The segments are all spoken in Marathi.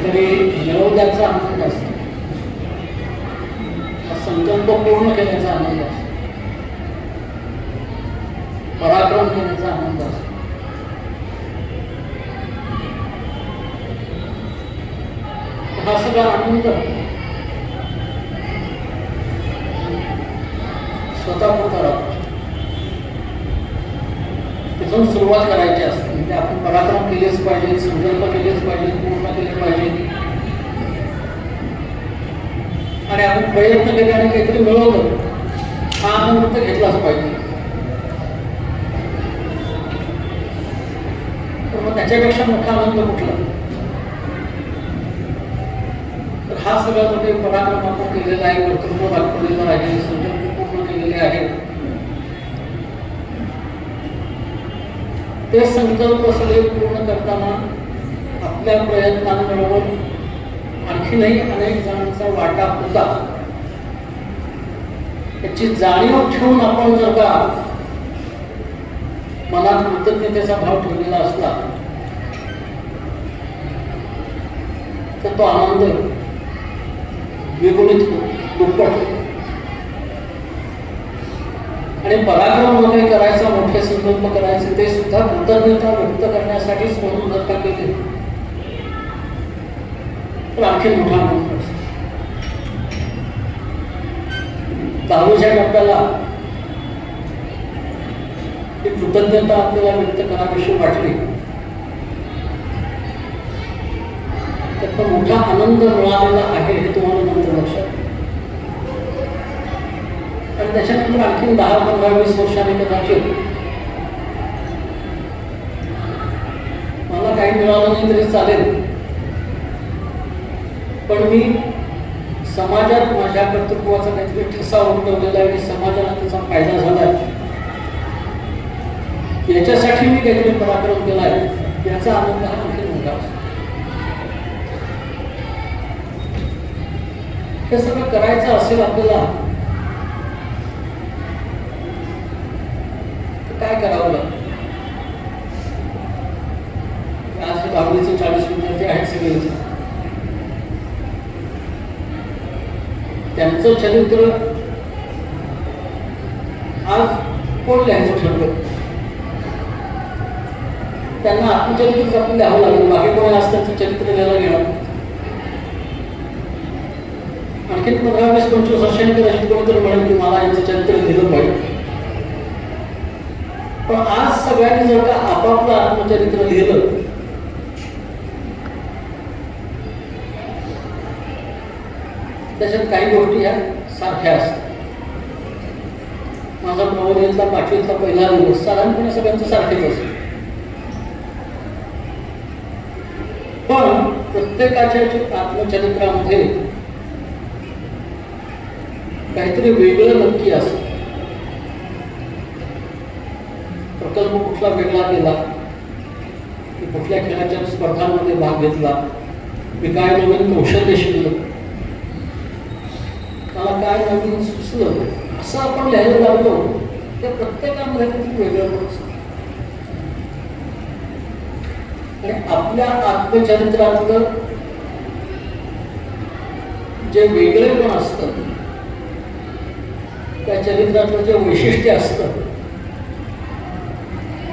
काहीतरी मिळवल्याचा आनंद असतो, संकल्प पूर्ण केल्याचा आनंद असतो, पराक्रम केल्याचा आनंद असतो. हा सगळा आनंद स्वतःपुरता राहतो. तिथून सुरुवात करायची असते. म्हणजे आपण पराक्रम केलेच पाहिजे, संकल्प केलेच पाहिजे, पूर्ण केले पाहिजे, आणि आपण प्रयत्न केले आणि काहीतरी मिळवलं, हा आनंद तर घेतलाच पाहिजे. तर मग त्याच्यापेक्षा मोठा आनंद कुठला? तर हा सगळा म्हणजे पराक्रम आपण केलेला आहे, कर्तृत्व दाखवलेलं आहे, संकल्प पूर्ण केलेले आहे. ते संकल्प सगळे पूर्ण करताना आपल्या प्रयत्नांबरोबर आणखीनही अनेक जणांचा वाटा होता, याची जाणीव ठेवून आपण जर का मनात कृतज्ञतेचा भाव ठेवलेला असला तर तो आनंद द्विगुणित दुप्पट. आणि पराक्रम वगैरे करायचा, मोठे संकल्प करायचे, ते सुद्धा कृतज्ञता व्यक्त करण्यासाठीच म्हणून जर का केले तर आणखी मोठा आनंद असतो. 10वीच्या टप्प्याला ही कृतज्ञता आपल्याला व्यक्त कराविषयी वाटली तर मोठा आनंद मिळालेला आहे हे तुम्हाला नंतर लक्षात. आणि त्याच्यानंतर आणखी 10, 15, 20 वर्षांनी कदाचित मला काही मिळालं नाही तरी चालेल, पण मी समाजात माझ्या कर्तृत्वाचा काहीतरी ठसा उमटवलेला आहे आणि समाजाला त्याचा फायदा झाला आहे, याच्यासाठी मी काहीतरी पराक्रम केला आहे, याचा आनंद हा आणखी मोठा असतो. हे सगळं करायचं असेल आपल्याला काय करावं लागतं? आज 10वीचे 40 विद्यार्थी आहेत सगळे, त्यांचं चरित्र आज कोण लिहायचं ठरलं? त्यांना आत्मचरित्र आपण लिहावं लागेल, बाकी कोणी आज त्यांचं चरित्र लिहायला घेणार. आणखी 15, 20, 25 वर्षांनी कदाचित कोणीतरी म्हणेल की मला यांचं चरित्र लिहिलं पाहिजे. पण आज सगळ्यांनी जर का आपापलं आत्मचरित्र लिहिलं त्याच्यात काही गोष्टी ह्या सारख्या असतात. माझा प्रबोधिनीतला 5वीतला पहिला दिवस साधारणपणे सगळ्यांचं सारखेच असतं, पण प्रत्येकाच्या आत्मचरित्रामध्ये काहीतरी वेगळं नक्की असतं. प्रकल्प कुठला वेगळा केला, कुठल्या खेळाच्या स्पर्धांमध्ये भाग घेतला, मी काय नवीन कौशल्य शिकलो, मला काय नवीन सुचलं, असं आपण लिहायला लागलो त्या प्रत्येकामध्ये किती वेगळं असतं. आणि आपल्या आत्मचरित्रातलं जे वेगळेपण असतं, त्या चरित्रातलं जे वैशिष्ट्य असतं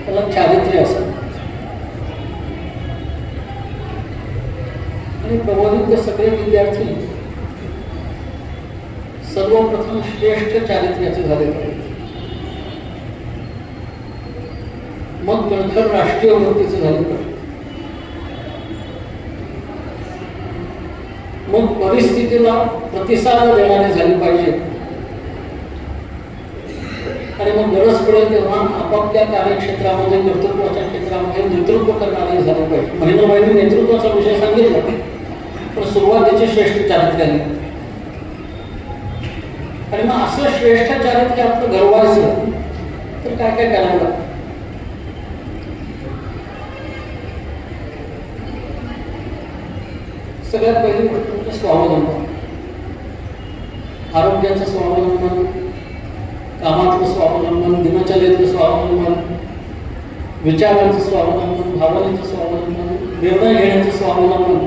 त्याला चारित्र्य असतं. आणि प्रबोधित सगळे विद्यार्थी सर्वप्रथम श्रेष्ठ चारित्र्याचे झाले पाहिजे, मग नंतर राष्ट्रीय वृत्तीचे झाले पाहिजे, मग परिस्थितीला प्रतिसाद देणारे झाले पाहिजे, आणि मग गरज पडेल तेव्हा आपापल्या कार्यक्षेत्रामध्ये, कर्तृत्वाच्या क्षेत्रामध्ये नेतृत्व करणारे झाले पाहिजे. महेंद्रभाईंनी नेतृत्वाचा विषय सांगितला, पण सुरुवातीचे श्रेष्ठ चारित्र्याने. आणि मग असं श्रेष्ठ चारित्र्य आपलं घडवायचं तर काय काय करावं लागतं? सगळ्यात पहिली गोष्ट म्हणजे स्वावलंबन. आरोग्याचं स्वावलंबन, कामातलं स्वावलंबन, दिनचर्येतलं स्वावलंबन, विचारांचं स्वावलंबन, भावनेचं स्वावलंबन, निर्णय घेण्याचं स्वावलंबन,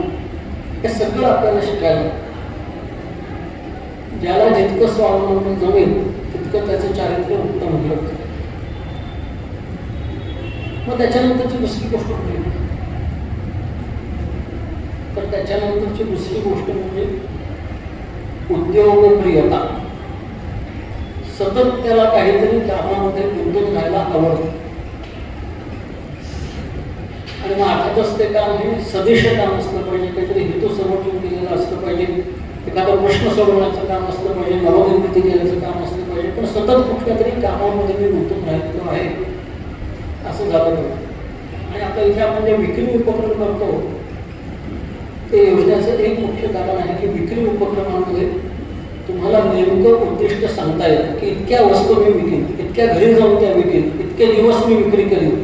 हे सगळं आपल्याला शिकायला. ज्याला जितकं स्वावलंबन जमेल तितकं त्याचं चारित्र्य उत्तम होईल. मग त्याच्यानंतरची दुसरी गोष्ट म्हणजे तर त्याच्यानंतरची दुसरी गोष्ट म्हणजे उद्योगप्रियता. सतत त्याला काहीतरी कामामध्ये गुंतून राहायला आवडतं. आणि मग अर्थातच ते काम हे सदिश काम असलं पाहिजे, काहीतरी हेतू समोरून केलेलं असलं पाहिजे, एखादा प्रश्न सोडवण्याचं काम असलं पाहिजे, नवनिर्मिती केल्याचं काम असलं पाहिजे. पण सतत कुठल्या तरी कामामध्ये मी गुंतून राहिलेलो आहे असं झालं पाहिजे. आणि आता इथे आपण जे विक्री उपक्रम करतो ते योजनेचं एक मुख्य कारण आहे की विक्री उपक्रमामध्ये तुम्हाला नेमकं उद्दिष्ट सांगता येतं की इतक्या वस्तू मी विकेन, इतक्या घरी जाऊन त्या विकेन, इतके दिवस मी विक्री करीन,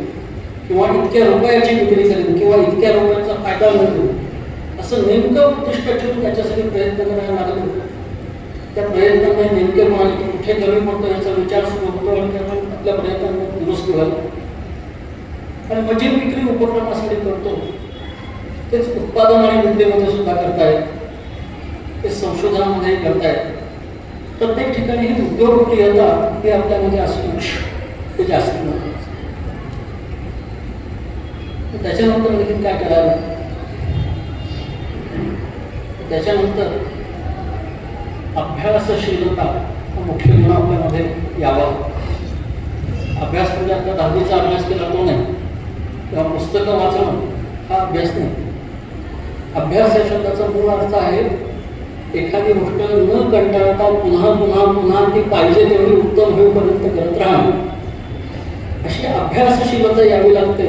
किंवा इतक्या रुपयाची विक्री करेन, किंवा इतक्या रुपयाचा फायदा मिळतो. असं नेमकं उद्दिष्ट ठेवून त्याच्यासाठी प्रयत्न करायला लागलो. त्या प्रयत्नामध्ये नेमके म्हणाले की कुठे कमी पडतो याचा विचार सुरू होतो आणि त्यामुळे आपल्या प्रयत्नांमध्ये दुरुस्ती व्हायला. आणि म्हणजे विक्री उपक्रमासाठी करतो तेच उत्पादन आणि विक्रीमध्ये सुद्धा करतायत, ते संशोधनामध्ये करतायत. प्रत्येक ठिकाणी ही उद्योगप्रियता ही आपल्यामध्ये असणं ते जास्त महत्त्वाचं. त्याच्यानंतर देखील काय करायला, त्याच्यानंतर अभ्यासशीलता हा मुख्य गुण आपल्यामध्ये यावा. अभ्यास म्हणजे आपला 10वीचा अभ्यास केला तो नाही, किंवा पुस्तकं वाचणं हा अभ्यास नाही. अभ्यास या शब्दाचा मूळ अर्थ आहे एखादी गोष्ट न कंटाळता पुन्हा पुन्हा पुन्हा ती पाहिजे तेवढी उत्तम होईपर्यंत करत राहणं, अशी अभ्यासशीलता यावी लागते.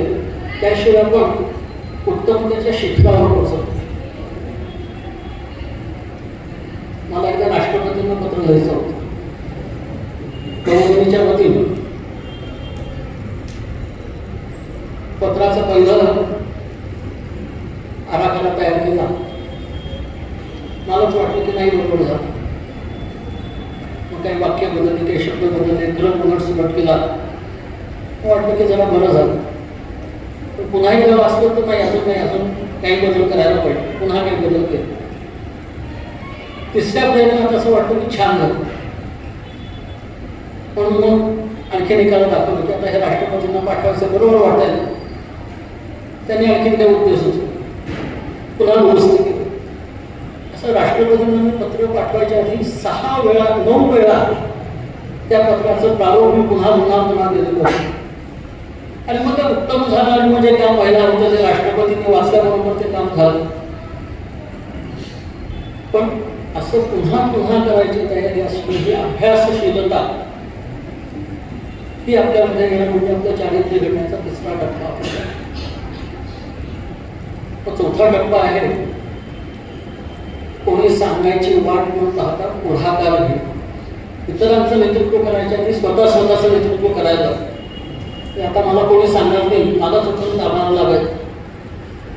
त्याशिवाय आपण उत्तमतेच्या शिखरावर पोहोचतो. मला एकदा राष्ट्रपतींना पत्र लिहायचं होतं कंपनीच्या वतीनं. पत्राचं पहिलं आराखडा तयार केला. मलाच वाटलं की नाही बरोबर झालं. मग काही वाक्य बदलले, काही शब्द बदलले, क्रम उलट केला. वाटलं की जरा बरं झालं. पण पुन्हा एकदा वाचलं तर नाही, अजून काही बदल करायला पाहिजे. पुन्हा काही बदल केले. तिसऱ्या प्रयत्नात असं वाटतं की छान झालं. पण मग आणखी एकाला दाखवलं की आता हे राष्ट्रपतींना पाठवायचं बरोबर वाटायला. त्यांनी आणखीन काही उद्देश होतो, पुन्हा दुरुस्ती केली. असं राष्ट्रपतींना पत्र पाठवायच्या आधी 6 वेळा 9 वेळा त्या पत्राचं प्रारूप मी पुन्हा दिलेलं होतं. आणि मग ते उत्तम झालं. आणि म्हणजे काम व्हायला होतं ते राष्ट्रपतींनी वाचल्याबरोबर ते काम झालं. पण असं पुन्हा पुन्हा करायची तयारी असणे ही अभ्यासशीलता ही आपल्यामध्ये येणं म्हणजे आपलं चारित्र्य घडण्याचा तिसरा टप्पा आपल्याला. चौथा टप्पा आहे कोणी सांगायची वाट न पाहता पुढाकार घे. इतरांचं नेतृत्व करायचं आणि स्वतःचं नेतृत्व करायला. आता मला कोणी सांगणार नाही, मला स्वतःच कामाला लागायचं.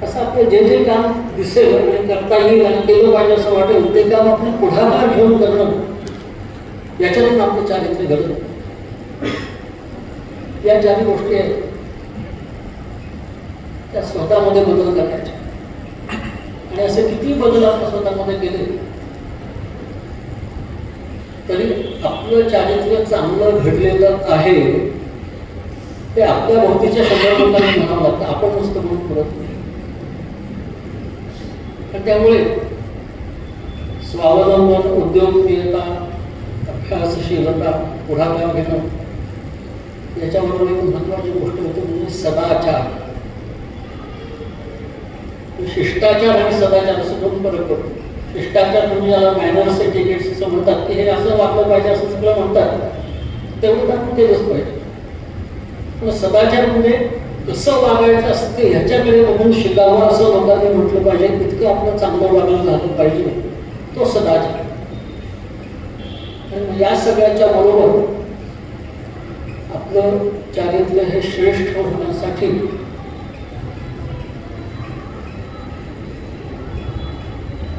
असं आपलं जे जे काम दिसेल आणि करता येईल आणि केलं पाहिजे असं वाटेल ते काम आपण पुढाकार घेऊन करणं, याच्यातून आपलं चारित्र्य घडतं. या ज्या गोष्टी आहेत त्या स्वतःमध्ये बदल करायच्या. आणि असे किती बदल आपण स्वतःमध्ये केले तरी आपलं चारित्र्य चांगलं घडलेलं आहे ते आपल्या भोवतीच्या 100 लोकांनी म्हणावं लागतं. आपण नुसतं म्हणून करत नाही. त्यामुळे स्वावलंबन, उद्योगप्रियता, अभ्यासशीलता, पुढाकार घेणं, याच्याबरोबर एक महत्त्वाची गोष्ट होती म्हणजे सदाचार. शिष्टाचार आणि सदाचार असं 2 फरक पडतो. शिष्टाचार म्हणजे याला मॅनर्स एटिकेट्स असं म्हणतात की हे असं वागलं पाहिजे असं सगळं म्हणतात, तेवढं आपण केलंच पाहिजे. पण सदाचार म्हणजे कसं वागायचं असते ह्याच्याकडे बघून शिकावं असं लोकांनी म्हटलं पाहिजे. तितकं आपलं चांगलं वागणं झालं पाहिजे, तो सदाचार. आणि या सगळ्याच्या बरोबर आपलं चारित्र्य हे श्रेष्ठ होण्यासाठी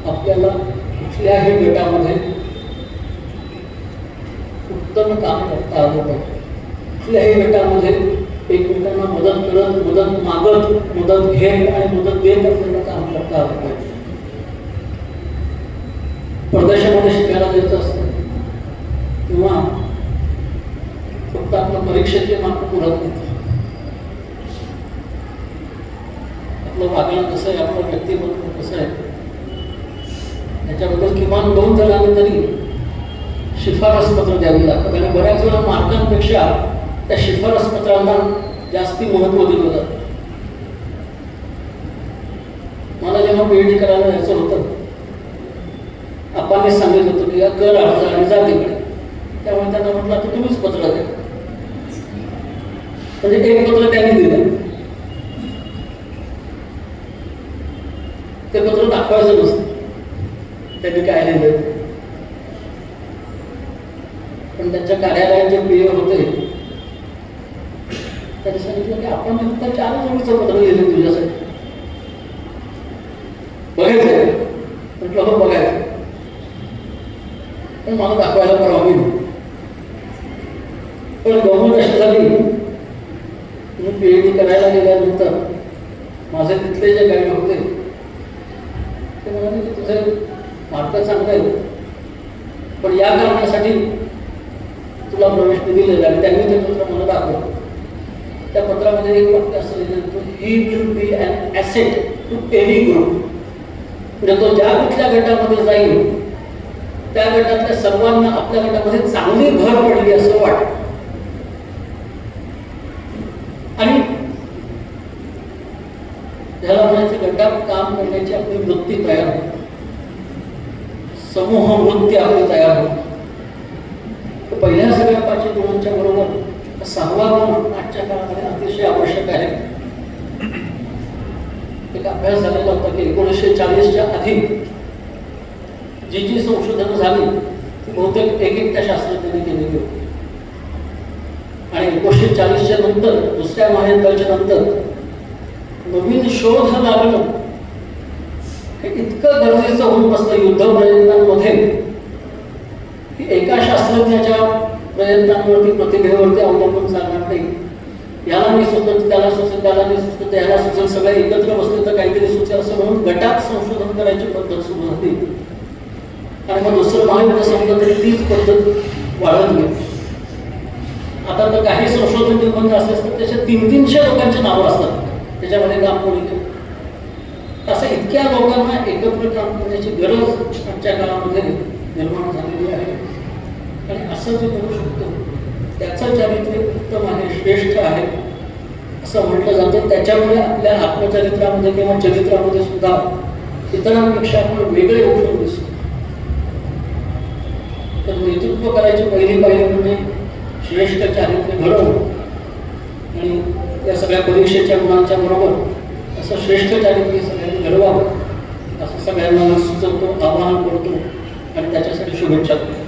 आपल्याला कुठल्याही गटामध्ये उत्तम काम करता आलं पाहिजे. कुठल्याही गटामध्ये एकमेकांना मदत करत, मदत मागत, मदत घेत आणि मदत देत आपल्याला काम करता आलं पाहिजे. परदेशामध्ये शिकायला जायचं असतं किंवा फक्त आपलं परीक्षेचे मार्क पुरत नाही, आपलं वागणं कसं आहे, आपलं व्यक्तिमत्व कसं आहे याच्याबद्दल किमान 2 जणांनी तरी शिफारस पत्र द्यावी लागतं. कारण बऱ्याच वेळा मार्कांपेक्षा त्या शिफारस पत्रांना जास्ती महत्त्व दिलं जातं. मला जेव्हा PhD करायला जायचं होतं, आपण सांगितलं होतं की कर अर्ज आणि जा तिकडे. त्यामुळे त्यांना म्हटलं की तुम्हीच पत्र द्या. म्हणजे एक पत्र त्यांनी दिलं, ते पत्र दाखवायचं नसतं त्यांनी काय लिहिलं. पण त्यांच्या कार्यालयात जे PA होते त्यांनी सांगितलं की आपण फक्त 4 जोडीचं पत्र लिहिलं तुझ्यासाठी, बघायचं. म्हटलं हो बघायचं, पण मला दाखवायला परवानगी नाही. पण गमत अशी झाली, मी PhD करायला गेल्यानंतर माझे तिथले जे गाईड होते ते म्हणाले की तुझे मार्क चांगले आहे, पण या कारणासाठी तुला प्रवेश दिलेला आणि त्यांनी ते पत्र मला दाखवलं. त्या पत्रामध्ये एक वाक्य असं लिहिलं होतं, he will be an asset to any group. म्हणजे तो ज्या कुठल्या गटामध्ये जाईल त्या गटातल्या सर्वांना आपल्या गटामध्ये चांगली भर पडली असं वाटतं. आणि त्याला म्हणायचं गटात काम करण्याची आपली वृत्ती तयार होते, समूह वृत्ती आपली तयार होते. पहिल्या सगळ्या 5 गुणांच्या बरोबर 6वा गुण आजच्या काळामध्ये अतिशय आवश्यक आहे. एक अभ्यास झालेला होता की 1940च्या आधी जी संशोधन झाली ती बहुतेक एकट्या शास्त्रज्ञांनी केलेली होती. आणि 1940च्या नंतर, दुसऱ्या महायुद्धाच्या नंतर नवीन शोध लागलं हे इतकं गरजेचं होऊन बसलं युद्ध प्रयत्नांमध्ये की एका शास्त्रज्ञाच्या प्रयत्नांवरती, प्रतिभेवरती अवलंबून चालणार नाही. याला मी सुचत, त्याला सुचत, त्याला मी सुचत, त्याला सुचत, सगळे एकत्र बसले तर काहीतरी सुचेल असं म्हणून गटात संशोधन करायची पद्धत सुरू झाली. आणि मग दुसरं महायुद्ध संपलं तरी तीच पद्धत वाढत गेली. आता तर काही संशोधन निबंध असे असतात त्याच्यात 300-300 लोकांची नावं असतात, त्याच्यामध्ये काम कोणी केलं. असं इतक्या लोकांना एकत्र काम करण्याची गरज आजच्या काळामध्ये निर्माण झालेली आहे. आणि असं जे करू शकतो त्याचं चारित्र्य उत्तम आहे, श्रेष्ठ आहे असं म्हटलं जातं. त्याच्यामुळे आपल्या आत्मचरित्रामध्ये किंवा चरित्रामध्ये सुद्धा इतरांपेक्षा आपण वेगळे उठून दिसतो. तर नेतृत्व करायची पहिली पायरी म्हणजे श्रेष्ठ चारित्र्य घडवणं. आणि त्या सगळ्या परीक्षेच्या गुणांच्या बरोबर असं श्रेष्ठ चारित्र्य सगळ्यांनी घडवावं असं सगळ्यांना सुचवतो, आवाहन करतो आणि त्याच्यासाठी शुभेच्छा देतो.